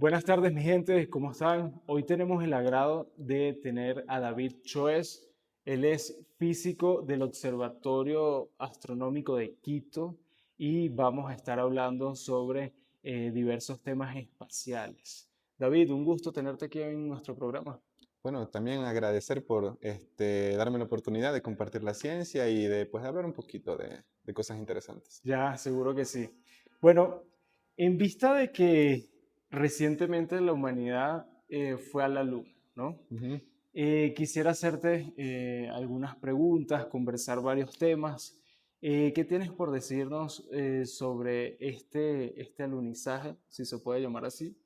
Buenas tardes, mi gente, ¿cómo están? Hoy tenemos el agrado de tener a David Choes. Él es físico del Observatorio Astronómico de Quito y vamos a estar hablando sobre diversos temas espaciales. David, un gusto tenerte aquí en nuestro programa. Bueno, también agradecer por darme la oportunidad de compartir la ciencia y de pues, hablar un poquito de cosas interesantes. Ya, seguro que sí. Bueno, en vista de que recientemente la humanidad fue a la Luna, ¿no? Ujú. Quisiera hacerte algunas preguntas, conversar varios temas. ¿Qué tienes por decirnos sobre este alunizaje, si se puede llamar así?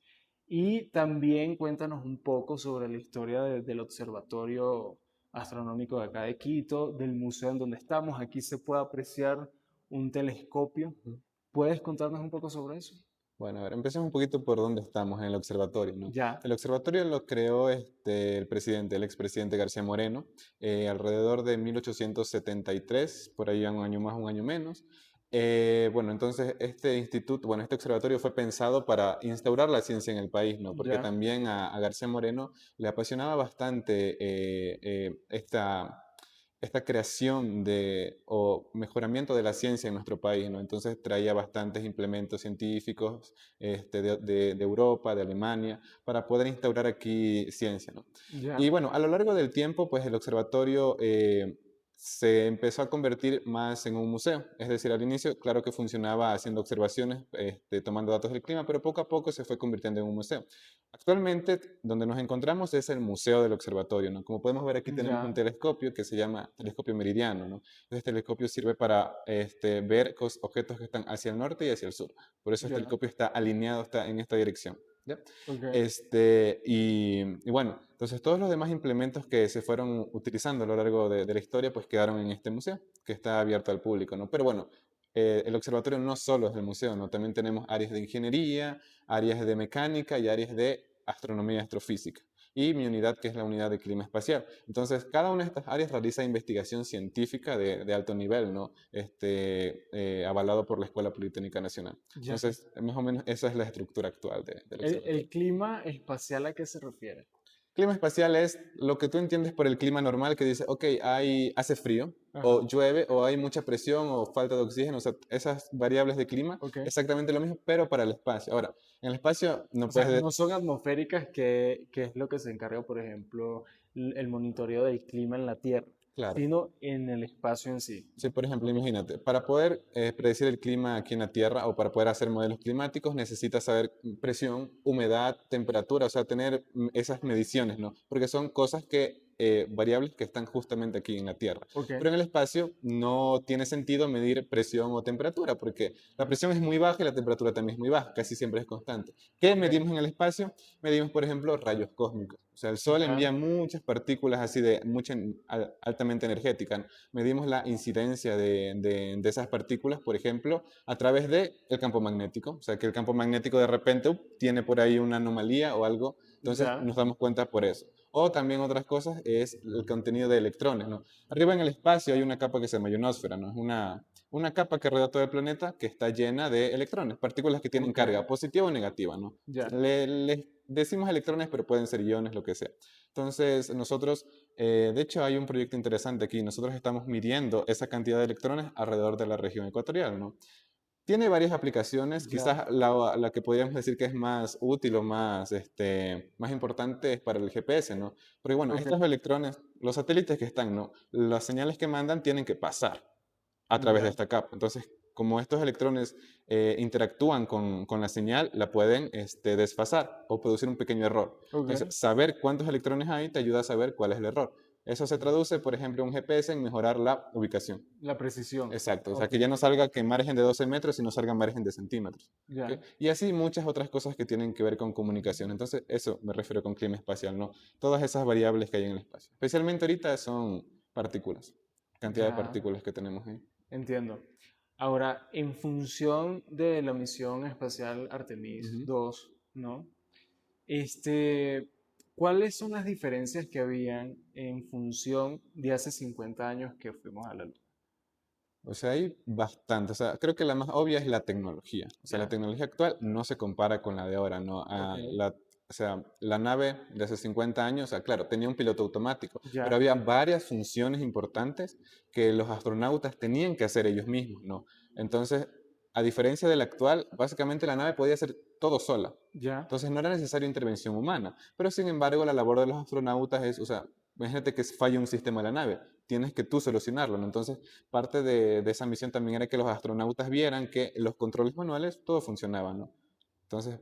Y también cuéntanos un poco sobre la historia del Observatorio Astronómico de acá de Quito, del museo en donde estamos. Aquí se puede apreciar un telescopio. Ujú. ¿Puedes contarnos un poco sobre eso? Bueno, a ver, empecemos un poquito por dónde estamos en el observatorio, ¿no? Ya, El observatorio lo creó el presidente, el expresidente García Moreno, alrededor de 1873, por ahí un año más, un año menos. Bueno, entonces este instituto, bueno, este observatorio fue pensado para instaurar la ciencia en el país, ¿no? Porque ya, también a García Moreno le apasionaba bastante esta creación o mejoramiento de la ciencia en nuestro país, ¿no? Entonces traía bastantes implementos científicos de Europa, de Alemania, para poder instaurar aquí ciencia, ¿no? ya, Y bueno, a lo largo del tiempo, pues el observatorio se empezó a convertir más en un museo. Es decir, al inicio, claro que funcionaba haciendo observaciones, tomando datos del clima, pero poco a poco se fue convirtiendo en un museo. Actualmente, donde nos encontramos es el Museo del Observatorio, ¿no? Como podemos ver aquí tenemos un ya, telescopio que se llama telescopio meridiano, ¿no? Este telescopio sirve para ver objetos que están hacia el norte y hacia el sur. Por eso este ya, telescopio está alineado, está en esta dirección. ¿Ya? ok. Y bueno, entonces todos los demás implementos que se fueron utilizando a lo largo de la historia, pues quedaron en este museo, que está abierto al público, ¿no? Pero bueno, el observatorio no solo es el museo, ¿no? También tenemos áreas de ingeniería, áreas de mecánica y áreas de astronomía y astrofísica. Y mi unidad, que es la unidad de clima espacial. Entonces, cada una de estas áreas realiza investigación científica de alto nivel, ¿no? Avalado por la Escuela Politécnica Nacional. Ya. Entonces, más o menos esa es la estructura actual del El observatorio. clima espacial, ¿a qué se refiere? Clima espacial es lo que tú entiendes por el clima normal, que dice, ok, hace frío, Ajá, o llueve, o hay mucha presión, o falta de oxígeno, o sea, esas variables de clima, ok. exactamente lo mismo, pero para el espacio. Ahora, en el espacio no O sea, puedes. no son atmosféricas, que es lo que se encarga, por ejemplo, el monitoreo del clima en la Tierra, Claro. sino en el espacio en sí. Sí, por ejemplo, Ok, imagínate, para poder predecir el clima aquí en la Tierra o para poder hacer modelos climáticos necesitas saber presión, humedad, temperatura, o sea, tener esas mediciones, ¿no? Porque son cosas variables que están justamente aquí en la Tierra. ok, Pero en el espacio no tiene sentido medir presión o temperatura porque la presión es muy baja y la temperatura también es muy baja, casi siempre es constante. ¿Qué ok, medimos en el espacio? Medimos, por ejemplo, rayos cósmicos. O sea, el Sol ya, envía muchas partículas así altamente energéticas, ¿no? Medimos la incidencia de esas partículas, por ejemplo, a través del campo magnético. O sea, que el campo magnético de repente tiene por ahí una anomalía o algo, entonces ya, nos damos cuenta por eso. O también otras cosas es el contenido de electrones, ¿no? Arriba en el espacio hay una capa que se llama ionosfera, ¿no? Es una capa que rodea todo el planeta que está llena de electrones, partículas que tienen ok, carga positiva o negativa, ¿no? ya, Le decimos electrones, pero pueden ser iones, lo que sea. Entonces, nosotros de hecho, hay un proyecto interesante aquí. Nosotros estamos midiendo esa cantidad de electrones alrededor de la región ecuatorial, ¿no? Tiene varias aplicaciones. ya, Quizás la que podríamos decir que es más útil o más importante es para el GPS, ¿no? Porque bueno, ok, estos electrones, los satélites que están, ¿no? Las señales que mandan tienen que pasar a través de ya, esta capa. Entonces, como estos electrones interactúan con la señal, la pueden desfasar o producir un pequeño error. Entonces, ok. saber cuántos electrones hay te ayuda a saber cuál es el error. Eso se traduce, por ejemplo, en un GPS en mejorar la ubicación. La precisión, Exacto, o sea, ok, que ya no salga que en margen de 12 metros, sino salga en margen de centímetros. ya. ¿Ok? Y así muchas otras cosas que tienen que ver con comunicación. Entonces, eso me refiero con clima espacial, ¿no? Todas esas variables que hay en el espacio. Especialmente ahorita son partículas, cantidad de Ya, partículas que tenemos ahí. entiendo. Ahora, en función de la misión espacial Artemis Ujú. 2, ¿no? Este, ¿Cuáles son las diferencias que habían en función de hace 50 años que fuimos a la Luna? O sea, hay bastante. O sea, creo que la más obvia es la tecnología. O sea, la Ya, tecnología actual no se compara con la de ahora, ¿no? ok, O sea, la nave de hace 50 años, o sea, claro, tenía un piloto automático, pero ya, había varias funciones importantes que los astronautas tenían que hacer ellos mismos, ¿no? Entonces, a diferencia de la actual, básicamente la nave podía hacer todo sola. ya, Entonces, no era necesaria intervención humana. Pero, sin embargo, la labor de los astronautas es, o sea, imagínate que falle un sistema de la nave, tienes que tú solucionarlo, ¿no? Entonces, parte de esa misión también era que los astronautas vieran que los controles manuales todo funcionaba, ¿no? Entonces,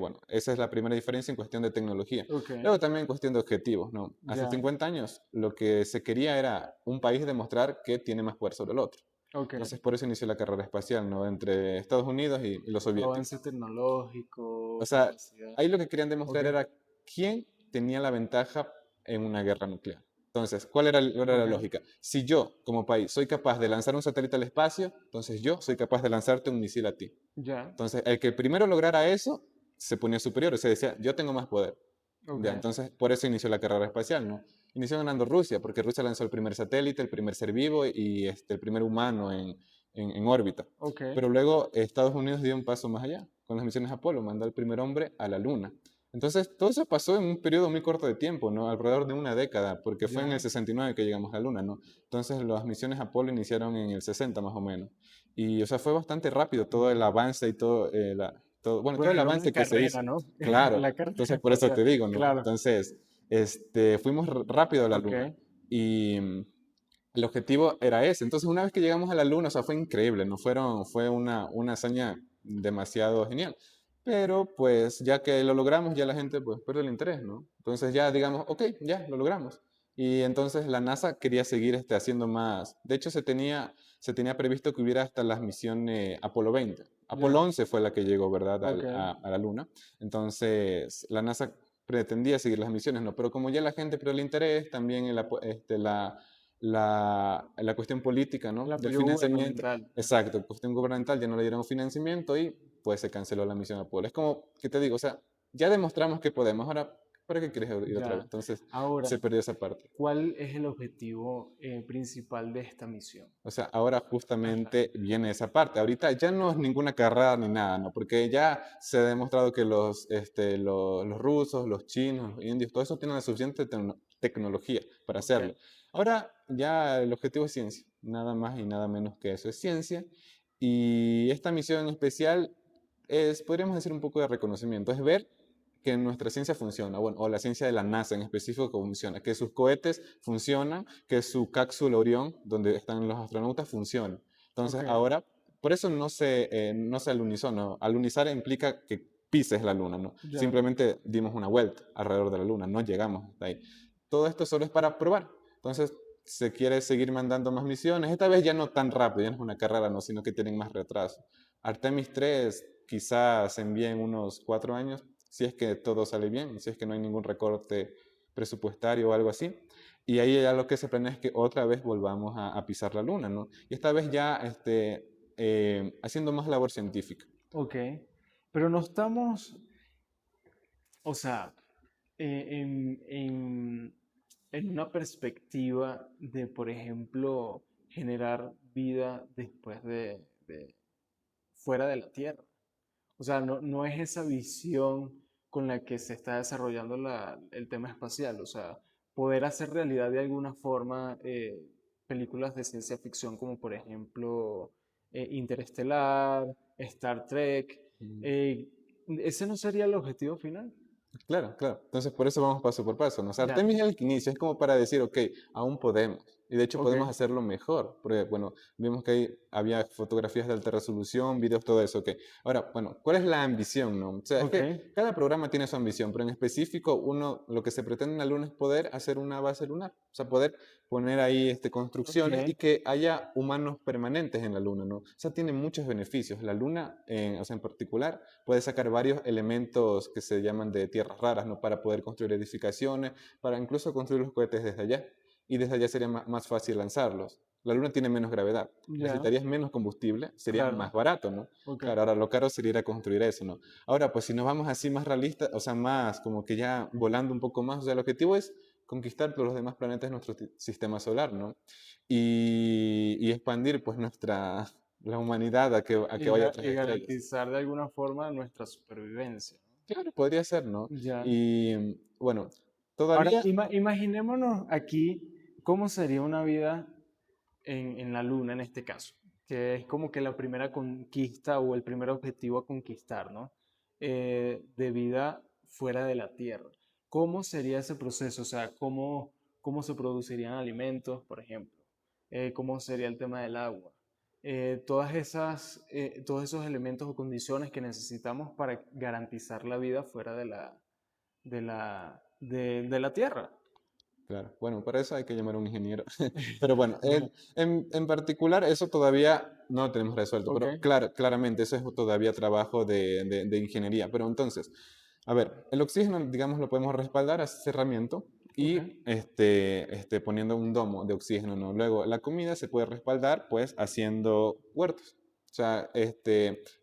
bueno, esa es la primera diferencia en cuestión de tecnología. ok, Luego también en cuestión de objetivos, ¿no? Hace ya, 50 años lo que se quería era un país demostrar que tiene más poder sobre el otro. ok. Entonces, por eso inició la carrera espacial, ¿no? Entre Estados Unidos y los soviéticos. Avance tecnológico, O sea, capacidad. ahí lo que querían Ok, demostrar era quién tenía la ventaja en una guerra nuclear. Entonces, ¿cuál era la ok, lógica? Si yo, como país, soy capaz de lanzar un satélite al espacio, entonces yo soy capaz de lanzarte un misil a ti. ya, Entonces, el que primero lograra eso, se ponía superior, o sea, decía, yo tengo más poder. ok, Ya, entonces, por eso inició la carrera espacial, ¿no? Inició ganando Rusia, porque Rusia lanzó el primer satélite, el primer ser vivo y el primer humano en órbita. ok, Pero luego Estados Unidos dio un paso más allá, con las misiones Apolo, mandó al primer hombre a la Luna. Entonces, todo eso pasó en un periodo muy corto de tiempo, ¿no? Alrededor de una década, porque fue en el ya. 69 que llegamos a la Luna, ¿no? Entonces, las misiones Apolo iniciaron en el 60 más o menos. Y, o sea, fue bastante rápido todo el Mm. avance y bueno, todo Bueno, el era una avance que se carrera, hizo. ¿no? Claro, La carrera entonces por eso espacial. te digo, ¿no? Claro, Entonces, fuimos rápido a la ok, Luna y el objetivo era ese. Entonces, una vez que llegamos a la Luna, o sea, fue increíble, ¿no? Fue una hazaña demasiado genial. Pero pues ya que lo logramos, ya la gente pues pierde el interés, ¿no? Entonces ya digamos, ok, ya lo logramos. Y entonces la NASA quería seguir haciendo más. De hecho, se tenía previsto que hubiera hasta las misiones Apolo 20. Apolo ya, 11 fue la que llegó, ¿verdad?, ok, a la Luna. Entonces, la NASA pretendía seguir las misiones, ¿no? Pero como ya la gente perdió el interés, también la cuestión política, el ¿no? Del apoyo financiamiento, gubernamental. exacto, cuestión gubernamental, ya no le dieron financiamiento y pues se canceló la misión Apolo. Es como que te digo, o sea, ya demostramos que podemos, ahora, ¿para qué quieres ir otra vez? Ya. Entonces, Ahora, se perdió esa parte. ¿cuál es el objetivo principal de esta misión? O sea, ahora Ajá, justamente viene esa parte. Ahorita ya no es ninguna carrera ni nada, ¿no? Porque ya se ha demostrado que los rusos, los chinos, los indios, todo eso tienen la suficiente tecnología para ok, hacerlo. Ahora ya el objetivo es ciencia, nada más y nada menos que eso es ciencia. Y esta misión en especial podríamos decir, un poco de reconocimiento, es ver que nuestra ciencia funciona, bueno, o la ciencia de la NASA en específico funciona, que sus cohetes funcionan, que su cápsula Orión, donde están los astronautas, funciona. ok, Entonces ahora, por eso no se alunizó, ¿no? Alunizar implica que pises la Luna, ¿no? ya, Simplemente dimos una vuelta alrededor de la Luna, no llegamos hasta ahí. Todo esto solo es para probar. Entonces se quiere seguir mandando más misiones, esta vez ya no tan rápido, ya no es una carrera, ¿no? Sino que tienen más retraso. Artemis 3 quizás se envíe en unos 4 años, si es que todo sale bien, si es que no hay ningún recorte presupuestario o algo así. Y ahí ya lo que se planea es que otra vez volvamos a pisar la luna, ¿no? Y esta vez ya haciendo más labor científica. ok. Pero no estamos, o sea, en una perspectiva de, por ejemplo, generar vida después de fuera de la Tierra. O sea, no es esa visión con la que se está desarrollando el tema espacial. O sea, poder hacer realidad de alguna forma películas de ciencia ficción como por ejemplo Interestelar, Star Trek. Mm. eh, ¿Ese no sería el objetivo final? Claro, claro. Entonces, por eso vamos paso por paso, ¿no? O sea, Ya, Artemis es el inicio, es como para decir, ok, aún podemos. Y de hecho ok, podemos hacerlo mejor, porque, bueno, vimos que ahí había fotografías de alta resolución, videos, todo eso, ok. Ahora, bueno, ¿cuál es la ambición, no? O sea, es ok, que cada programa tiene su ambición, pero en específico, lo que se pretende en la Luna es poder hacer una base lunar. O sea, poder poner ahí construcciones y ok, que haya humanos permanentes en la Luna, ¿no? O sea, tiene muchos beneficios. La Luna, o sea, en particular, puede sacar varios elementos que se llaman de tierras raras, ¿no? Para poder construir edificaciones, para incluso construir los cohetes desde allá. Y desde allá sería más fácil lanzarlos. La Luna tiene menos gravedad, ya, necesitarías menos combustible, sería claro, más barato, ¿no? ok, Claro, ahora lo caro sería ir a construir eso, ¿no? Ahora, pues si nos vamos así más realistas, o sea, más como que ya volando un poco más, o sea, el objetivo es conquistar todos los demás planetas de nuestro sistema solar, ¿no? Y expandir pues la humanidad a que vaya a otras Y estrellas. garantizar de alguna forma nuestra supervivencia, ¿no? Claro, podría ser, ¿no? Ya. Y bueno, Ahora, todavía, imaginémonos aquí cómo sería una vida en la Luna en este caso, que es como que la primera conquista o el primer objetivo a conquistar, ¿no? De vida fuera de la Tierra. ¿Cómo sería ese proceso? O sea, ¿cómo se producirían alimentos, por ejemplo? ¿Cómo sería el tema del agua? Todos esos elementos o condiciones que necesitamos para garantizar la vida fuera de la Tierra. claro, bueno, para eso hay que llamar a un ingeniero. Pero bueno, Ya. en particular eso todavía no lo tenemos resuelto, Ok, pero claro, claramente eso es todavía trabajo de ingeniería. Pero entonces, a ver, el oxígeno, digamos, lo podemos respaldar a cerramiento ok. y poniendo un domo de oxígeno, ¿no? Luego, la comida se puede respaldar, pues, haciendo huertos. O sea,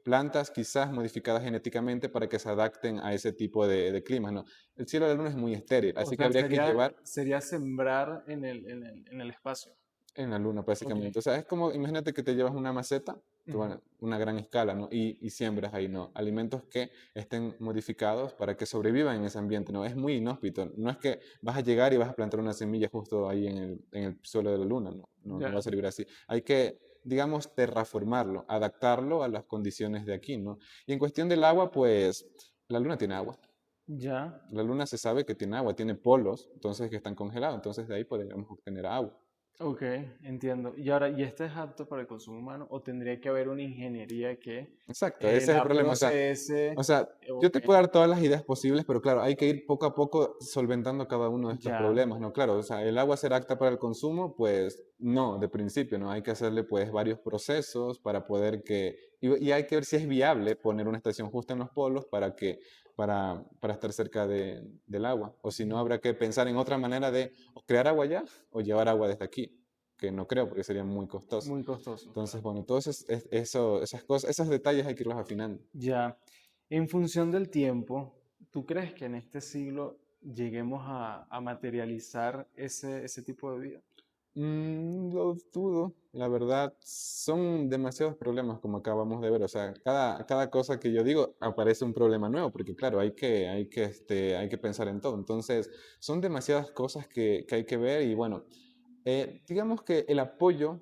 plantas quizás modificadas genéticamente para que se adapten a ese tipo de clima, ¿no? El cielo de la luna es muy estéril, O así que sea, habría que llevar sería sembrar en el espacio. en la luna, Ok. básicamente. O sea, es como, imagínate que te llevas una maceta, que Ujú. bueno, una gran escala, ¿no? Y siembras ahí, ¿no? Alimentos que estén modificados para que sobrevivan en ese ambiente, ¿no? Es muy inhóspito. No es que vas a llegar y vas a plantar una semilla justo ahí en el suelo de la luna, ¿no? No, no va a Ya, servir así. Hay que, digamos, terraformarlo, adaptarlo a las condiciones de aquí, ¿no? Y en cuestión del agua, pues, la luna tiene agua. ya. La luna se sabe que tiene agua, tiene polos, entonces que están congelados, entonces de ahí podríamos obtener agua. Ok, entiendo. Y ahora, ¿y este es apto para el consumo humano o tendría que haber una ingeniería que Exacto, ese es el la problema. O procese? sea, yo Ok, te puedo dar todas las ideas posibles, pero claro, hay que ir poco a poco solventando cada uno de estos ya, problemas, ¿no? Claro, o sea, el agua será apta para el consumo, pues no, de principio, ¿no? Hay que hacerle pues varios procesos para poder y hay que ver si es viable poner una estación justa en los polos para estar cerca del agua. O si no, habrá que pensar en otra manera de o crear agua allá o llevar agua desde aquí, que no creo porque sería muy costoso. muy costoso, Entonces, claro. bueno, todos esas cosas, esos detalles hay que irlos afinando. Ya, en función del tiempo, ¿tú crees que en este siglo lleguemos a materializar ese tipo de vida? Lo dudo, la verdad, son demasiados problemas como acabamos de ver, o sea, cada cosa que yo digo aparece un problema nuevo, porque claro, hay que pensar en todo, entonces son demasiadas cosas que hay que ver y bueno, digamos que el apoyo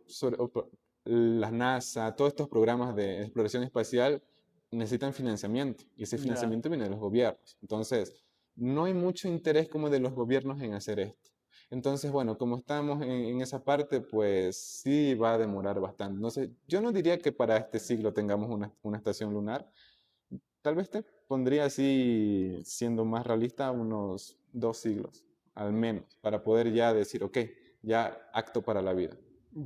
la NASA, todos estos programas de exploración espacial necesitan financiamiento y ese Ya, financiamiento viene de los gobiernos, entonces no hay mucho interés como de los gobiernos en hacer esto. Entonces, bueno, como estamos en esa parte, pues sí va a demorar bastante. No sé, yo no diría que para este siglo tengamos una estación lunar. Tal vez te pondría así, siendo más realista, unos 2 siglos, al menos, para poder ya decir, ok, ya acto para la vida.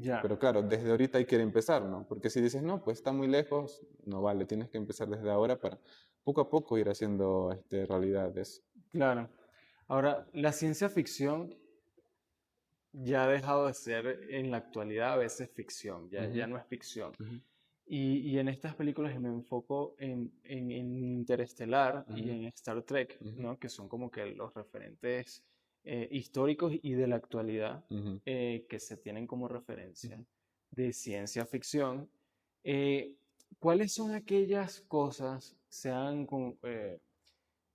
ya, Pero claro, desde ahorita hay que empezar, ¿no? Porque si dices, no, pues está muy lejos, no vale, tienes que empezar desde ahora para poco a poco ir haciendo realidad eso. claro. Ahora, la ciencia ficción ya ha dejado de ser en la actualidad a veces ficción, ya Ujú, no es ficción. ujú, Y en estas películas me enfoco en Interestelar y ujú, en Star Trek, ujú, ¿no? Que son como que los referentes históricos y de la actualidad ujú, que se tienen como referencia ujú. de ciencia ficción. Eh, ¿Cuáles son aquellas cosas, sean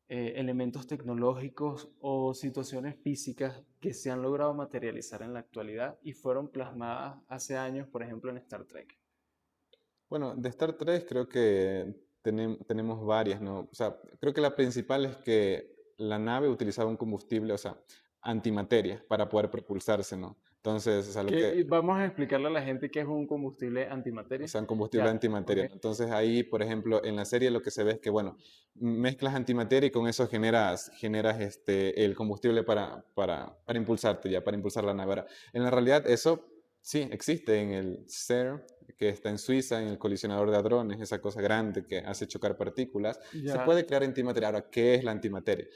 elementos tecnológicos o situaciones físicas que se han logrado materializar en la actualidad y fueron plasmadas hace años, por ejemplo, en Star Trek? Bueno, de Star Trek creo que tenemos varias, ¿no? O sea, creo que la principal es que la nave utilizaba un combustible, o sea, antimateria para poder propulsarse, ¿no? Entonces, o sea, Vamos a explicarle a la gente qué es un combustible o antimateria. sea, un combustible Ya, ok. antimateria, ¿no? Entonces ahí, por ejemplo, en la serie lo que se ve es que, bueno, mezclas antimateria y con eso generas el combustible para impulsarte ya, para impulsar la nave. Ahora, en la realidad eso sí existe en el CERN, que está en Suiza, en el colisionador de hadrones, esa cosa grande que hace chocar partículas. Se Ya, puede crear antimateria. Ahora, ¿qué es la antimateria?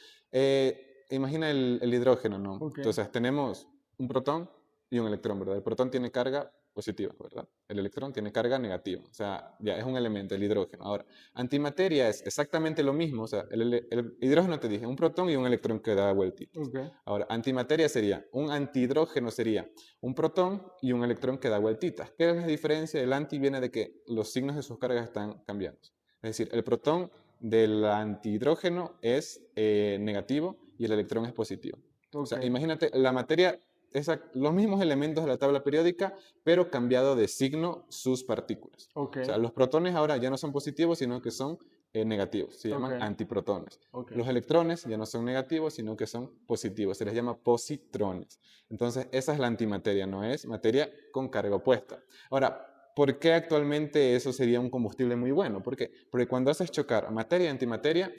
Imagina el hidrógeno, ¿no? ok. Entonces tenemos un protón y un electrón, ¿verdad? El protón tiene carga positiva, ¿verdad? El electrón tiene carga negativa, o sea, ya es un elemento, el hidrógeno. Ahora, antimateria es exactamente lo mismo, o sea, el hidrógeno te dije, un protón y un electrón que da vueltitas. Ok, Ahora, antimateria sería, un antihidrógeno sería un protón y un electrón que da vueltitas. ¿Qué es la diferencia? El anti viene de que los signos de sus cargas están cambiando. Es decir, el protón del antihidrógeno es negativo y el electrón es positivo. O ok, sea, imagínate, la materia es los mismos elementos de la tabla periódica, pero cambiado de signo sus partículas. ok, O sea, los protones ahora ya no son positivos, sino que son negativos. Se ok, llaman antiprotones. ok. Los electrones ya no son negativos, sino que son positivos. Se les llama positrones. Entonces, esa es la antimateria, no es materia con carga opuesta. Ahora, ¿por qué actualmente eso sería un combustible muy bueno? ¿Por qué? Porque cuando haces chocar materia y antimateria,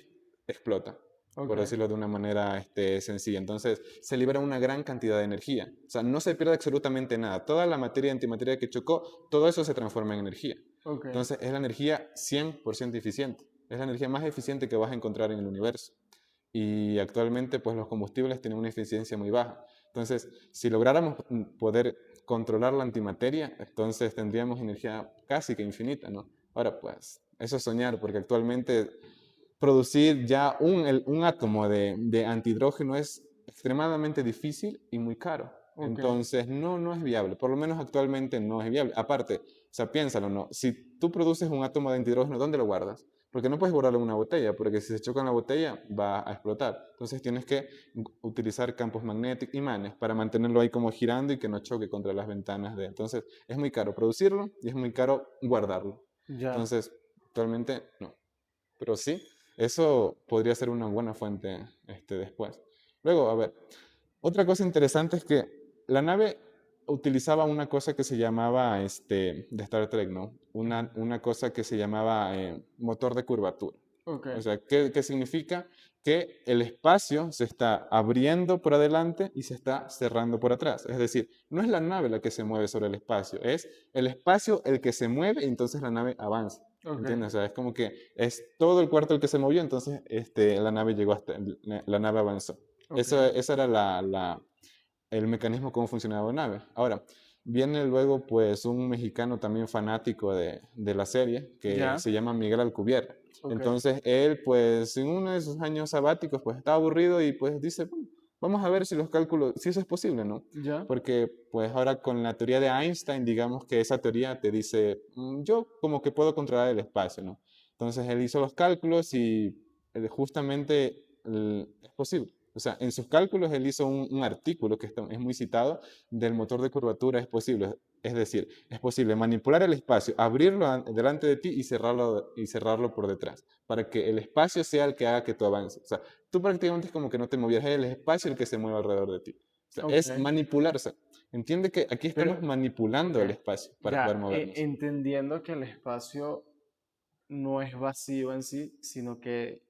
explota, por Ok, decirlo de una manera sencilla. Entonces, se libera una gran cantidad de energía. O sea, no se pierde absolutamente nada. Toda la materia y antimateria que chocó, todo eso se transforma en energía. ok, Entonces, es la energía 100% eficiente. Es la energía más eficiente que vas a encontrar en el universo. Y actualmente, pues los combustibles tienen una eficiencia muy baja. Entonces, si lográramos poder controlar la antimateria, entonces tendríamos energía casi que infinita, ¿no? Ahora, pues, eso es soñar, porque actualmente producir ya un átomo de antihidrógeno es extremadamente difícil y muy caro. ok. Entonces, no es viable. Por lo menos actualmente no es viable. Aparte, o sea, piénsalo, ¿no? Si tú produces un átomo de antihidrógeno, ¿dónde lo guardas? Porque no puedes guardarlo en una botella, porque si se choca en la botella va a explotar. Entonces tienes que utilizar campos magnéticos, imanes, para mantenerlo ahí como girando y que no choque contra las ventanas de... Entonces, es muy caro producirlo y es muy caro guardarlo. Ya. Entonces, actualmente no. Pero sí, eso podría ser una buena fuente después. Luego, a ver, otra cosa interesante es que la nave utilizaba una cosa que se llamaba, de Star Trek, ¿no? Una cosa que se llamaba motor de curvatura. Ok, O sea, ¿qué significa? Que el espacio se está abriendo por adelante y se está cerrando por atrás. Es decir, no es la nave la que se mueve sobre el espacio, es el espacio el que se mueve y entonces la nave avanza. ok, ¿Entiendes? O sea, es como que es todo el cuarto el que se movió, entonces la nave llegó hasta, la nave avanzó. ok. Esa era el mecanismo cómo funcionaba la nave. Ahora, viene luego pues un mexicano también fanático de la serie que Ya, se llama Miguel Alcubierre. ok, Entonces él pues en uno de sus años sabáticos pues estaba aburrido y pues dice, "Bueno, vamos a ver si los cálculos, si eso es posible, ¿no? ya, Porque pues ahora con la teoría de Einstein, digamos que esa teoría te dice, yo como que puedo controlar el espacio, ¿no? Entonces él hizo los cálculos y justamente es posible. O sea, en sus cálculos él hizo un artículo que es muy citado del motor de curvatura es posible. Es decir, es posible manipular el espacio, abrirlo delante de ti y cerrarlo por detrás, para que el espacio sea el que haga que tú avances. O sea, tú prácticamente es como que no te movieras, es el espacio el que se mueve alrededor de ti. O sea, ok. es manipularse. Entiende que aquí estamos Pero, ok, manipulando el espacio para poder ya, movernos. entendiendo que el espacio no es vacío en sí, sino que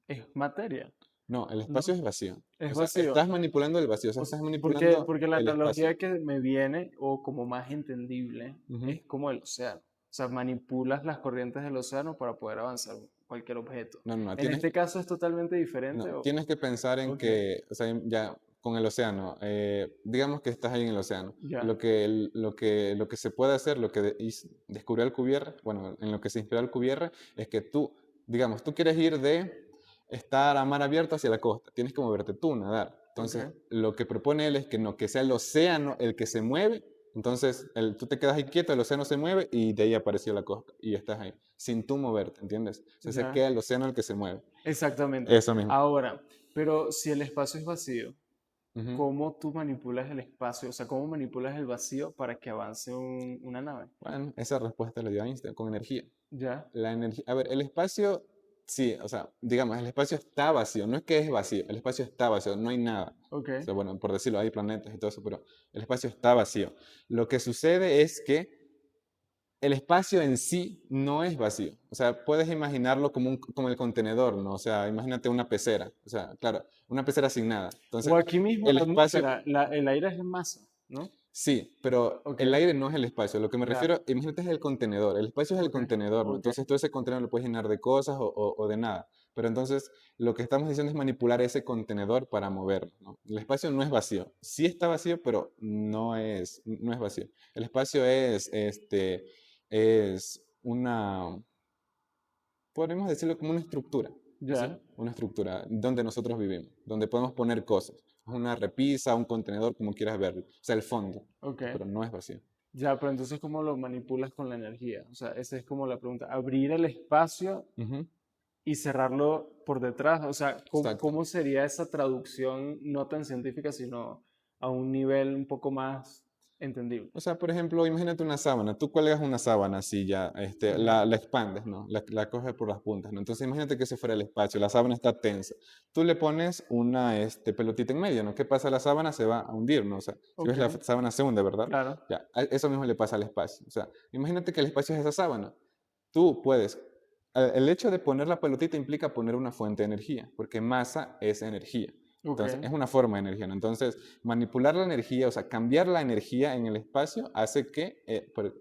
es materia, No, el espacio ¿no? es vacío. Es O sea, vacío. estás manipulando el vacío, o sea, O s- estás Porque, manipulando porque la el espacio. analogía que me viene, o como más entendible, Ujú. es como el océano. O sea, manipulas las corrientes del océano para poder avanzar cualquier objeto. No, En tienes, este caso es totalmente diferente. no, tienes que pensar en Ok, que, o sea, ya con el océano, digamos que estás ahí en el océano. ya, Lo que se puede hacer, lo que descubrió Alcubierre, bueno, en lo que se inspiró Alcubierre, es que tú, digamos, tú quieres ir de estar a mar abierto hacia la costa, tienes que moverte tú, nadar. ok, Entonces, lo que propone él es que no, que sea el océano el que se mueve. Entonces, tú te quedas ahí quieto, el océano se mueve y de ahí apareció la costa y estás ahí, sin tú moverte, ¿entiendes? O sea, se ya. queda el océano el que se mueve. Exactamente. Eso mismo. Ahora, pero si el espacio es vacío, Ujú. ¿cómo tú manipulas el espacio? O sea, ¿cómo manipulas el vacío para que avance una nave? Bueno, esa respuesta la dio Einstein con energía. Ya, La energía, a ver, el espacio, sí, o sea, digamos, el espacio está vacío, no es que es vacío, el espacio está vacío, no hay nada. ok, O sea, bueno, por decirlo, hay planetas y todo eso, pero el espacio está vacío. Lo que sucede es que el espacio en sí no es vacío. O sea, puedes imaginarlo como el contenedor, ¿no? O sea, imagínate una pecera. O sea, claro, una pecera sin nada. o Entonces, aquí mismo en el la espacio, atmósfera, el aire es masa, ¿no? sí, pero Ok, el aire no es el espacio. Lo que me ya, refiero, imagínate es el contenedor. El espacio es el ok, contenedor, ¿no? ok, Entonces, todo ese contenedor lo puedes llenar de cosas o de nada. Pero entonces lo que estamos diciendo es manipular ese contenedor para moverlo, ¿no? El espacio no es vacío. Sí está vacío, pero no es vacío. El espacio es una, podríamos decirlo como una estructura, ¿sí? Ya, Una estructura donde nosotros vivimos, donde podemos poner cosas. Una repisa, un contenedor, como quieras verlo. O sea, el fondo, ok. pero no es vacío. Ya, pero entonces, ¿cómo lo manipulas con la energía? O sea, esa es como la pregunta. Abrir el espacio Ujú, y cerrarlo por detrás. O sea, exacto. ¿cómo sería esa traducción no tan científica, sino a un nivel un poco más entendible? O sea, por ejemplo, imagínate una sábana. Tú cuelgas una sábana así ya, Ujú. la expandes, ¿no? La coges por las puntas, ¿no? Entonces imagínate que ese fuera el espacio, la sábana está tensa. Tú le pones una pelotita en medio, ¿no? ¿Qué pasa? La sábana se va a hundir, ¿no? O sea, si ves Ok, la sábana se hunde, ¿verdad? claro. Ya, eso mismo le pasa al espacio. O sea, imagínate que el espacio es esa sábana. Tú puedes, el hecho de poner la pelotita implica poner una fuente de energía, porque masa es energía. Ok. Entonces, es una forma de energía, ¿no? Entonces, manipular la energía, o sea, cambiar la energía en el espacio hace que,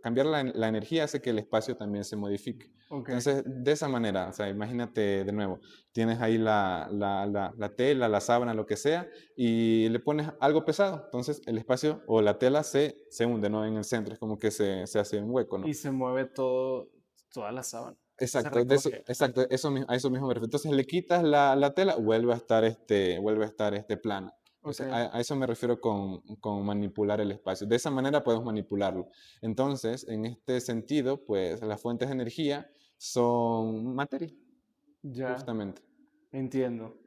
cambiar la energía hace que el espacio también se modifique. Ok. Entonces, de esa manera, o sea, imagínate de nuevo, tienes ahí la tela, la sábana, lo que sea, y le pones algo pesado. Entonces, el espacio o la tela se hunde, ¿no? En el centro, es como que se hace un hueco, ¿no? Y se mueve todo, toda la sábana. Se Exacto, recoge. exacto, a eso mismo me refiero. Entonces le quitas la tela, vuelve a estar plana. Ok. Entonces a eso me refiero con manipular el espacio. De esa manera podemos manipularlo. Entonces, en este sentido, pues las fuentes de energía son materia, Ya, justamente. entiendo.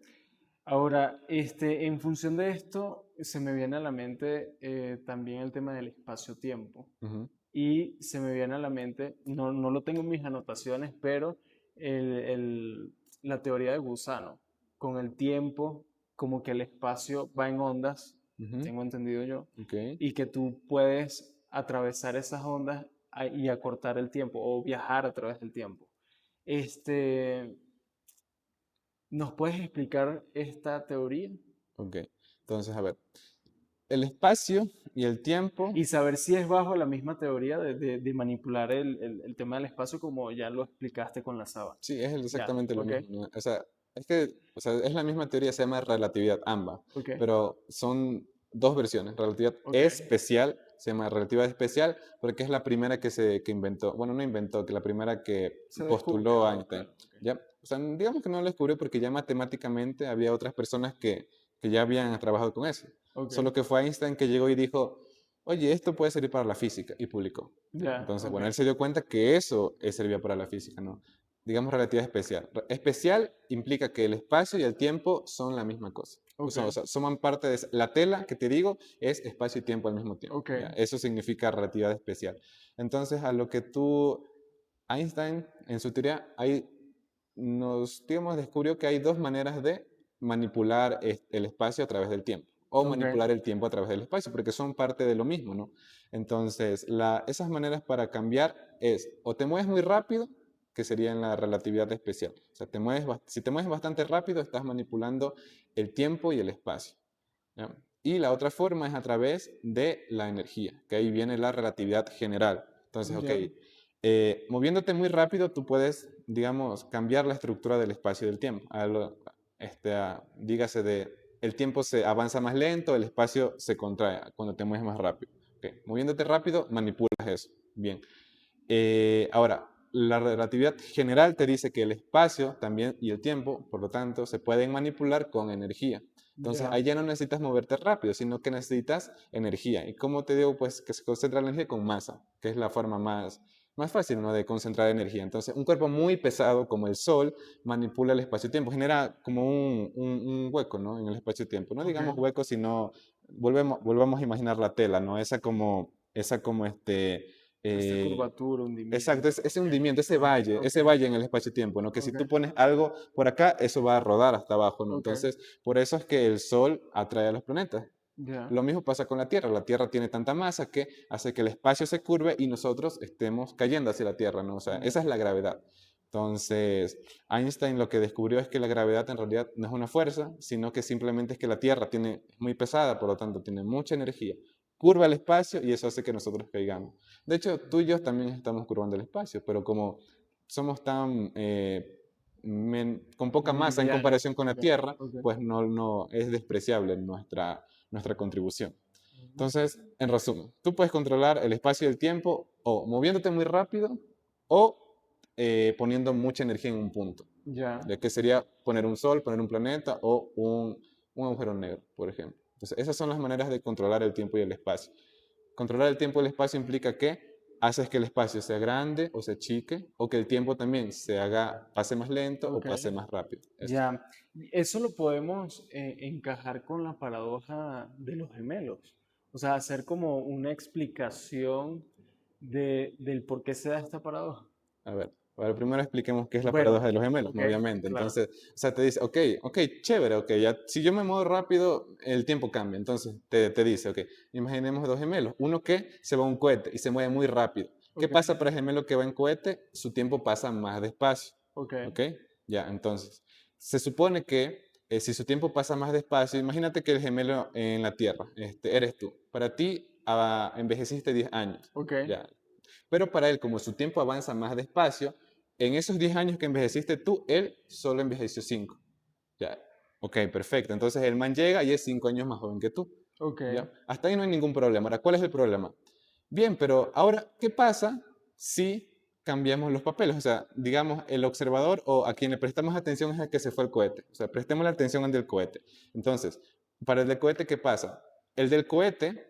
Ahora, en función de esto, se me viene a la mente también el tema del espacio-tiempo. Ujú, Y se me viene a la mente, no lo tengo en mis anotaciones, pero el- el- la teoría de gusano. Con el tiempo, como que el espacio va en ondas, ujú, tengo entendido yo, ok. y que tú puedes atravesar esas ondas y acortar el tiempo o viajar a través del tiempo. Este, ¿Nos puedes explicar esta teoría? Ok. Entonces, a ver, el espacio y el tiempo. Y saber si es bajo la misma teoría de manipular el tema del espacio como ya lo explicaste con la sábana. Sí, es Ya, exactamente lo ok, mismo, ¿no? O sea, o sea, es la misma teoría, se llama relatividad ambas, ok, pero son dos versiones. Relatividad ok. especial, se llama relatividad especial, porque es la primera que inventó, bueno, no inventó, que la primera que Se postuló descubrió, Einstein, claro. Ok, ¿ya? O sea, digamos que no lo descubrió porque ya matemáticamente había otras personas que ya habían trabajado con eso. ok, Solo que fue Einstein que llegó y dijo, oye, esto puede servir para la física, y publicó. ¿Ya? ya, Entonces, ok, bueno, él se dio cuenta que eso servía para la física, ¿no? Digamos relatividad especial. Especial implica que el espacio y el tiempo son la misma cosa. ok, O sea, forman parte de la tela que te digo es espacio y tiempo al mismo tiempo. ok, ¿Ya? Eso significa relatividad especial. Entonces, a lo que Einstein, en su teoría, digamos, descubrió que hay dos maneras de manipular el espacio a través del tiempo o ok, manipular el tiempo a través del espacio, porque son parte de lo mismo, ¿no? Entonces, esas maneras para cambiar es o te mueves muy rápido, que sería en la relatividad especial. O sea, si te mueves bastante rápido, estás manipulando el tiempo y el espacio. ¿Ya? Y la otra forma es a través de la energía, que ahí viene la relatividad general. Entonces, ok, ya, moviéndote muy rápido, tú puedes, digamos, cambiar la estructura del espacio y del tiempo. Dígase el tiempo se avanza más lento, el espacio se contrae cuando te mueves más rápido. Okay. Moviéndote rápido, manipulas eso. Bien. Ahora, la relatividad general te dice que el espacio también y el tiempo, por lo tanto, se pueden manipular con energía. Entonces, ya, ahí ya no necesitas moverte rápido, sino que necesitas energía. ¿Y cómo te digo? Pues que se concentra la energía con masa, que es la forma más fácil, ¿no? De concentrar energía. Entonces, un cuerpo muy pesado como el Sol manipula el espacio-tiempo, genera como un hueco, ¿no? En el espacio-tiempo. No ok. digamos hueco, sino volvamos a imaginar la tela, ¿no? Esa como Esta eh, curvatura, exacto, hundimiento. ese Ok, hundimiento, ah, ok, ese valle en el espacio-tiempo, ¿no? Que si ok, tú pones algo por acá, eso va a rodar hasta abajo, ¿no? ok, Entonces, por eso es que el Sol atrae a los planetas. ya, Lo mismo pasa con la Tierra. La Tierra tiene tanta masa que hace que el espacio se curve y nosotros estemos cayendo hacia la Tierra, ¿no? O sea, ya, esa es la gravedad. Entonces, Einstein lo que descubrió es que la gravedad en realidad no es una fuerza, sino que simplemente es que la Tierra es muy pesada, por lo tanto tiene mucha energía, curva el espacio y eso hace que nosotros caigamos. De hecho, tú y yo también estamos curvando el espacio, pero como somos tan con poca masa en Liviana. comparación con la Ok, Tierra, ok. pues no es despreciable nuestra contribución. Entonces, en resumen, tú puedes controlar el espacio y el tiempo o moviéndote muy rápido o poniendo mucha energía en un punto, Ya, ya que sería poner un sol, poner un planeta o un agujero negro, por ejemplo. Entonces, esas son las maneras de controlar el tiempo y el espacio. Controlar el tiempo y el espacio implica que haces que el espacio sea grande o se achique, o que el tiempo también pase más lento o ok. pase más rápido. Eso. Ya, eso lo podemos encajar con la paradoja de los gemelos. O sea, hacer como una explicación del por qué se da esta paradoja. A ver, primero expliquemos qué es la Bueno, paradoja de los gemelos, ok, ¿no? Obviamente. claro. Entonces, o sea, te dice, ok, chévere, ok, ya, si yo me muevo rápido, el tiempo cambia. Entonces, te dice, ok, imaginemos dos gemelos, uno que se va a un cohete y se mueve muy rápido. ¿Qué Ok, pasa para el gemelo que va en cohete? Su tiempo pasa más despacio, ok, ¿ok? Ya, entonces, se supone que si su tiempo pasa más despacio, imagínate que el gemelo en la Tierra, eres tú. Para ti, envejeciste 10 años, ok, ya. Pero para él, como su tiempo avanza más despacio, en esos 10 años que envejeciste tú, él solo envejeció 5. Ya, ok, perfecto. Entonces el man llega y es 5 años más joven que tú. ok. ¿Ya? Hasta ahí no hay ningún problema. Ahora, ¿cuál es el problema? Bien, pero ahora, ¿qué pasa si cambiamos los papeles? O sea, digamos, el observador o a quien le prestamos atención es el que se fue al cohete. O sea, prestemos la atención al del cohete. Entonces, para el del cohete, ¿qué pasa? El del cohete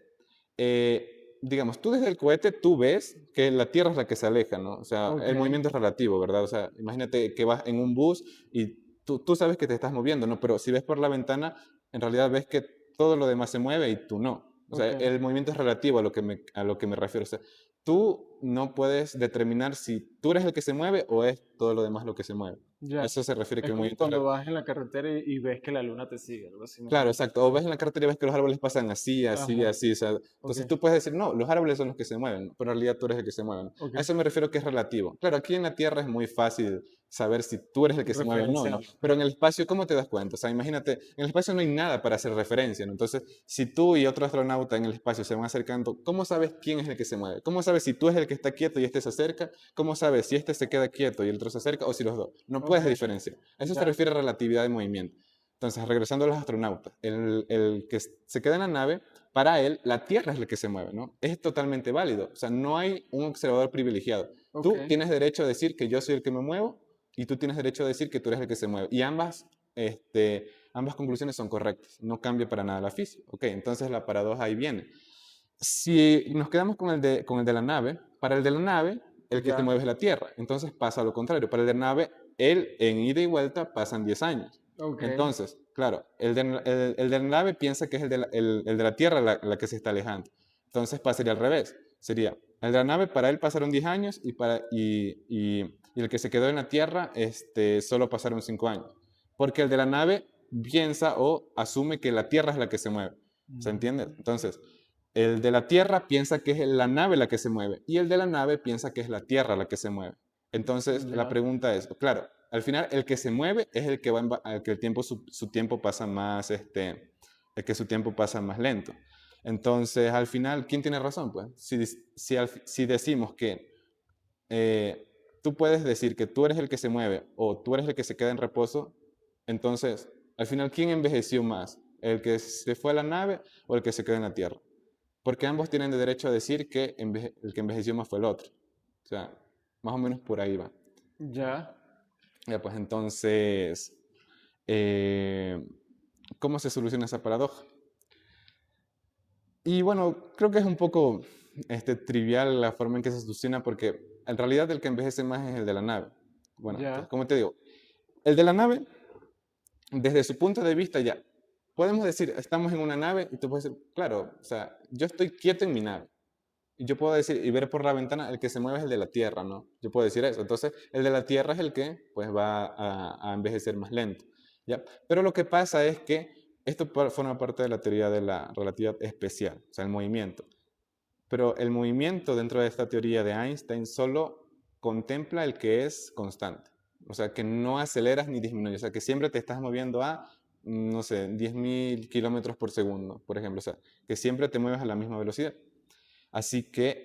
digamos, tú desde el cohete, tú ves que la Tierra es la que se aleja, ¿no? O sea, Ok, el movimiento es relativo, ¿verdad? O sea, imagínate que vas en un bus y tú sabes que te estás moviendo, ¿no? Pero si ves por la ventana, en realidad ves que todo lo demás se mueve y tú no. O sea, ok, el movimiento es relativo a lo que me refiero. O sea, tú no puedes determinar si tú eres el que se mueve o es todo lo demás lo que se mueve. A ya. eso se refiere que Es el como movimiento es cuando relativo. vas en la carretera y ves que la luna te sigue, algo así más o Claro, menos. exacto. O ves en la carretera y ves que los árboles pasan así, así, Ajá, así. O sea, ok, entonces tú puedes decir, no, los árboles son los que se mueven, pero en realidad tú eres el que se mueve, ¿no? ok. A eso me refiero que es relativo. Claro, aquí en la Tierra es muy fácil saber si tú eres el que se mueve o no, ¿no? Referenciarlo, Pero claro. en el espacio, ¿cómo te das cuenta? O sea, imagínate, en el espacio no hay nada para hacer referencia, ¿no? Entonces, si tú y otro astronauta en el espacio se van acercando, ¿cómo sabes quién es el que se mueve? ¿Cómo sabes si tú eres el que está quieto y este se acerca? ¿Cómo sabes si este se queda quieto y el otro se acerca o si los dos? No Ok, puedes diferenciar. A eso se ya, refiere a relatividad de movimiento. Entonces, regresando a los astronautas, el que se queda en la nave, para él, la Tierra es la que se mueve, ¿no? Es totalmente válido. O sea, no hay un observador privilegiado. ok, Tú tienes derecho a decir que yo soy el que me muevo y tú tienes derecho a decir que tú eres el que se mueve. Y ambas conclusiones son correctas. No cambia para nada la física. Ok, entonces la paradoja ahí viene. Si nos quedamos con el de la nave, para el de la nave, el que se ya, mueve es la Tierra. Entonces pasa lo contrario. Para el de la nave, él en ida y vuelta pasan 10 años. ok, Entonces, claro, el de la nave piensa que es el de la Tierra la que se está alejando. Entonces pasaría al revés. Sería, el de la nave para él pasaron 10 años y el que se quedó en la Tierra solo pasaron 5 años. Porque el de la nave piensa o asume que la Tierra es la que se mueve. ¿Se entiende? mm, Entonces, el de la Tierra piensa que es la nave la que se mueve y el de la nave piensa que es la Tierra la que se mueve. Entonces, la ya, pregunta es, claro, al final el que se mueve es el que va el que su tiempo pasa más, el que su tiempo pasa más lento. Entonces, al final, ¿quién tiene razón? Pues, si decimos que tú puedes decir que tú eres el que se mueve o tú eres el que se queda en reposo, entonces, al final, ¿quién envejeció más? ¿El que se fue a la nave o el que se quedó en la Tierra? Porque ambos tienen el derecho a decir que el que envejeció más fue el otro. O sea, más o menos por ahí va. ya, Ya, pues entonces, eh, ¿cómo se soluciona esa paradoja? Y bueno, creo que es un poco trivial la forma en que se soluciona porque en realidad el que envejece más es el de la nave. Bueno, entonces, ya, como te digo, el de la nave, desde su punto de vista ya, podemos decir, estamos en una nave y tú puedes decir, claro, o sea, yo estoy quieto en mi nave. Y yo puedo decir, y ver por la ventana, el que se mueve es el de la Tierra, ¿no? Yo puedo decir eso. Entonces, el de la Tierra es el que, pues, va a envejecer más lento, ¿ya? Pero lo que pasa es que esto forma parte de la teoría de la relatividad especial, o sea, el movimiento. Pero el movimiento dentro de esta teoría de Einstein solo contempla el que es constante. O sea, que no aceleras ni disminuyes. O sea, que siempre te estás moviendo a, no sé, 10.000 kilómetros por segundo, por ejemplo. O sea, que siempre te mueves a la misma velocidad. Así que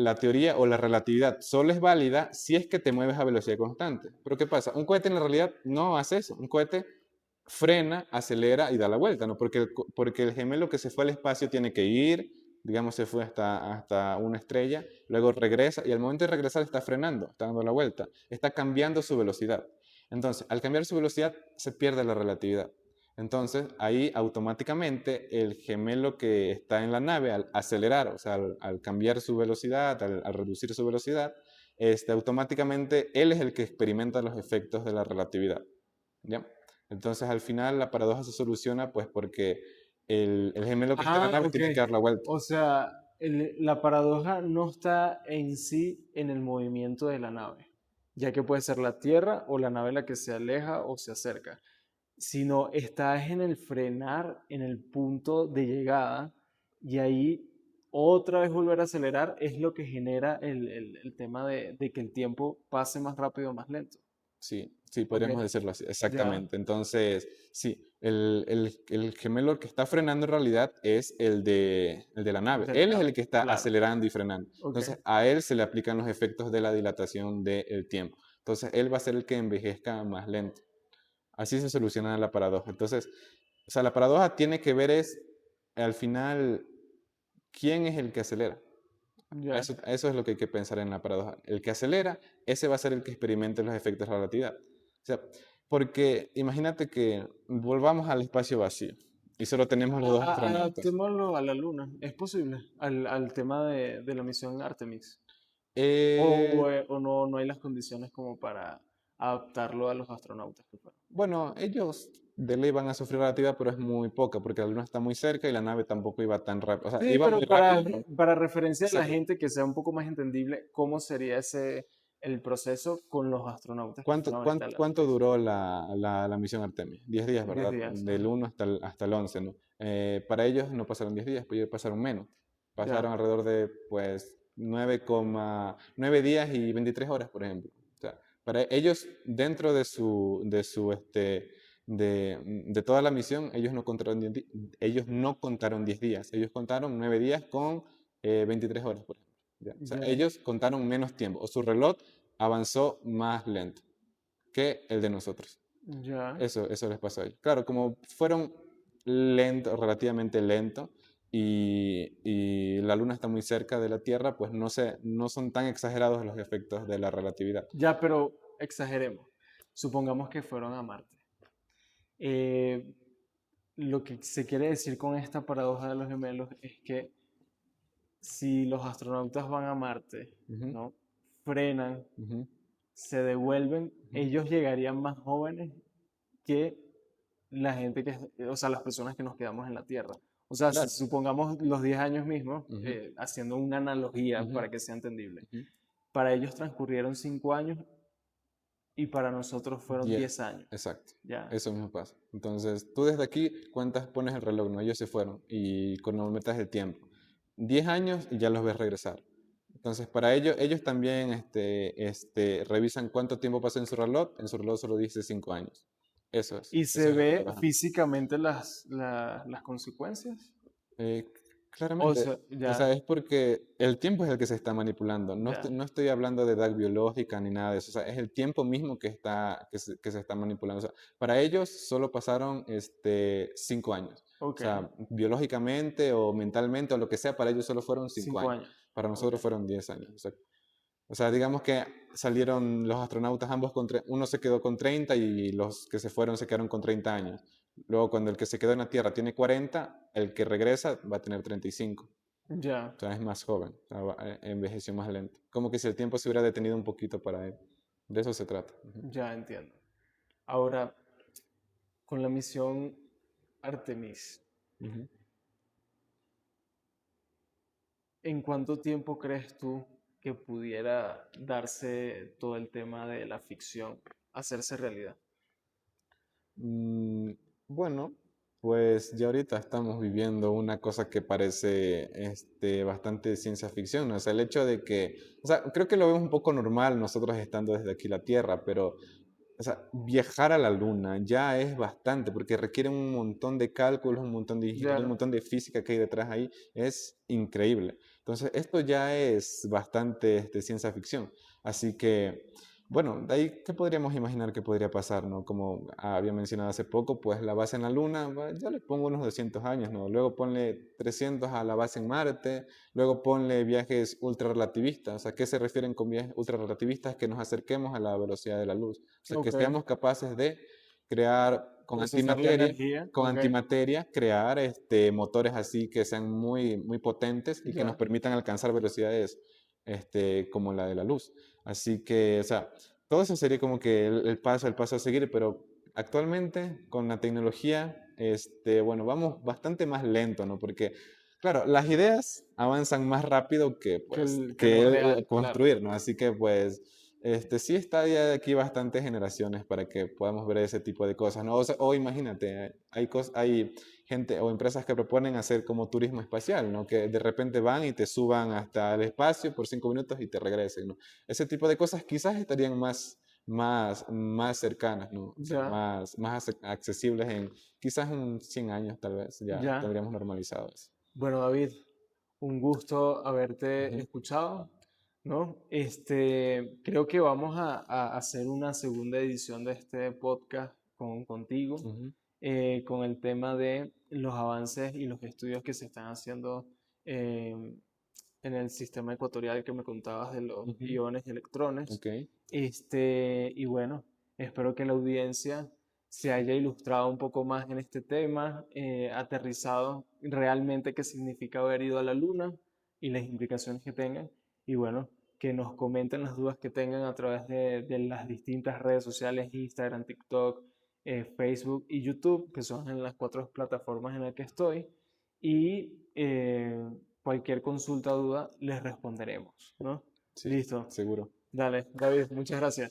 la teoría o la relatividad solo es válida si es que te mueves a velocidad constante. Pero ¿qué pasa? Un cohete en la realidad no hace eso. Un cohete frena, acelera y da la vuelta, ¿no? Porque el gemelo que se fue al espacio tiene que ir, digamos, se fue hasta una estrella, luego regresa y al momento de regresar está frenando, está dando la vuelta, está cambiando su velocidad. Entonces, al cambiar su velocidad, se pierde la relatividad. Entonces, ahí automáticamente el gemelo que está en la nave, al acelerar, o sea, al cambiar su velocidad, al reducir su velocidad, automáticamente él es el que experimenta los efectos de la relatividad. ¿Ya? Entonces, al final, la paradoja se soluciona pues porque el gemelo que está en la Ah, nave ok. tiene que dar la vuelta. O sea, la paradoja no está en sí en el movimiento de la nave, ya que puede ser la Tierra o la nave la que se aleja o se acerca, sino está en el frenar en el punto de llegada y ahí otra vez volver a acelerar es lo que genera el tema de que el tiempo pase más rápido o más lento. Sí, sí, Ok, podríamos decirlo así, ya, exactamente. Entonces, sí, el gemelo que está frenando en realidad es el de la nave. de la Él es nave, el que está claro. acelerando y frenando. Ok, Entonces, a él se le aplican los efectos de la dilatación del tiempo. Entonces, él va a ser el que envejezca más lento. Así se soluciona la paradoja. Entonces, o sea, la paradoja tiene que ver al final, ¿quién es el que acelera? ya. A eso es lo que hay que pensar en la paradoja. El que acelera, ese va a ser el que experimente los efectos de la relatividad. O sea, porque imagínate que volvamos al espacio vacío y solo tenemos los dos astronautas. Adaptémoslo a la luna, ¿es posible? Al tema de la misión Artemis. Eh, O no, no hay las condiciones como para adaptarlo a los astronautas que fueron. bueno, ellos de ley van a sufrir relatividad, pero es muy poca porque la luna está muy cerca y la nave tampoco iba tan rápido. O sea, Sí, iba pero muy rápido, pero para referencia a la exacto. gente que sea un poco más entendible, ¿cómo sería el proceso con los astronautas que ¿Cuánto, fueron ahorita cuánto, a la cuánto Artemis? duró la misión Artemis? 10 días, 10 ¿verdad? días. Del Ajá. 1 hasta el 11, ¿no? Para ellos no pasaron 10 días, pues ellos pasaron menos. Pasaron Ya. alrededor de, pues, 9 días y 23 horas, por ejemplo. O sea, para ellos, dentro de toda la misión, ellos no contaron 10 días. Ellos contaron 9 días con 23 horas, por ejemplo. ¿Ya? O sea, Ya. ellos contaron menos tiempo, o su reloj avanzó más lento que el de nosotros. Ya. Eso les pasó a ellos. Claro, como fueron lentos, relativamente lentos, y la Luna está muy cerca de la Tierra, pues no son tan exagerados los efectos de la relatividad. Ya, pero exageremos. Supongamos que fueron a Marte. Eh, lo que se quiere decir con esta paradoja de los gemelos es que si los astronautas van a Marte, Ujú, ¿no? Frenan, ujú, se devuelven, ujú. ellos llegarían más jóvenes que la gente o sea, las personas que nos quedamos en la Tierra. O sea, si Claro. supongamos los 10 años mismos, Ujú, haciendo una analogía ujú, para que sea entendible, ujú. para ellos transcurrieron 5 años y para nosotros fueron 10, 10 años. exacto. Ya, Eso mismo pasa. Entonces, tú desde aquí cuentas, pones el reloj, ¿no? Ellos se fueron y cronometras el tiempo. 10 años y ya los ves regresar. Entonces, para ellos también revisan cuánto tiempo pasa en su reloj. En su reloj solo dice 5 años. Eso es. y Eso se es la ve paradoja. físicamente las consecuencias. Eh, O claramente, sea, o sea, ya, es porque el tiempo es el que se está manipulando. No estoy, ya. no estoy hablando de edad biológica ni nada de eso. O sea, es el tiempo mismo que se está manipulando. O sea, para ellos solo pasaron 5 años. O Ok, sea, biológicamente o mentalmente o lo que sea, para ellos solo fueron cinco 5 años. años. Para Ok, nosotros fueron 10 años. O sea, digamos que salieron los astronautas ambos uno se quedó con 30 y los que se fueron se quedaron con 30 años. Luego, cuando el que se quedó en la Tierra tiene 40, el que regresa va a tener 35. ya, O sea, es más joven, o sea, envejeció más lento. Como que si el tiempo se hubiera detenido un poquito para él. De eso se trata. Ujú, ya entiendo. Ahora, con la misión Artemis, ujú. ¿en cuánto tiempo crees tú que pudiera darse todo el tema de la ficción, hacerse realidad? Mm, bueno, pues ya ahorita estamos viviendo una cosa que parece bastante ciencia ficción, ¿no? O sea, el hecho de que, o sea, creo que lo vemos un poco normal nosotros estando desde aquí la Tierra, pero, o sea, viajar a la Luna ya es bastante, porque requiere un montón de cálculos, un montón de ingeniería, un Ya, montón de física que hay detrás ahí, es increíble. Entonces, esto ya es bastante ciencia ficción. Así que, bueno, de ahí, ¿qué podríamos imaginar que podría pasar, ¿no? Como había mencionado hace poco, pues la base en la Luna, ya le pongo unos 200 años, ¿no? Luego ponle 300 a la base en Marte, luego ponle viajes ultrarrelativistas. O sea, ¿qué se refieren con viajes ultrarrelativistas? Que nos acerquemos a la velocidad de la luz. O sea, que Ok. seamos capaces de crear Procesar la energía. con Ok. antimateria, crear motores así que sean muy, muy potentes y que nos Ya. permitan alcanzar velocidades como la de la luz. Así que, o sea, todo eso sería como que el paso a seguir, pero actualmente con la tecnología, bueno, vamos bastante más lento, ¿no? Porque, claro, las ideas avanzan más rápido que, pues, Que lo que real, claro. construir, ¿no? Así que, pues, sí está ya de aquí bastantes generaciones para que podamos ver ese tipo de cosas, ¿no? O imagínate, hay gente o empresas que proponen hacer como turismo espacial, ¿no? Que de repente van y te suban hasta el espacio por 5 minutos y te regresen, ¿no? Ese tipo de cosas quizás estarían más cercanas, ¿no? O sea, Ya, más accesibles en quizás en 100 años tal vez, ya ya. tendríamos normalizado eso. Bueno, David, un gusto haberte Ujú, escuchado, ¿no? Creo que vamos a hacer una segunda edición de este podcast contigo, ujú, con el tema de los avances y los estudios que se están haciendo eh, en el sistema ecuatorial que me contabas de los ujú, iones y electrones. ok, Y bueno, espero que la audiencia se haya ilustrado un poco más en este tema, aterrizado realmente qué significa haber ido a la luna y las implicaciones que tengan. Y bueno, que nos comenten las dudas que tengan a través de las distintas redes sociales, Instagram, TikTok, Facebook y YouTube, que son en las 4 plataformas en las que estoy. Y cualquier consulta o duda les responderemos, ¿no? sí, Listo. seguro. Dale, David, muchas gracias.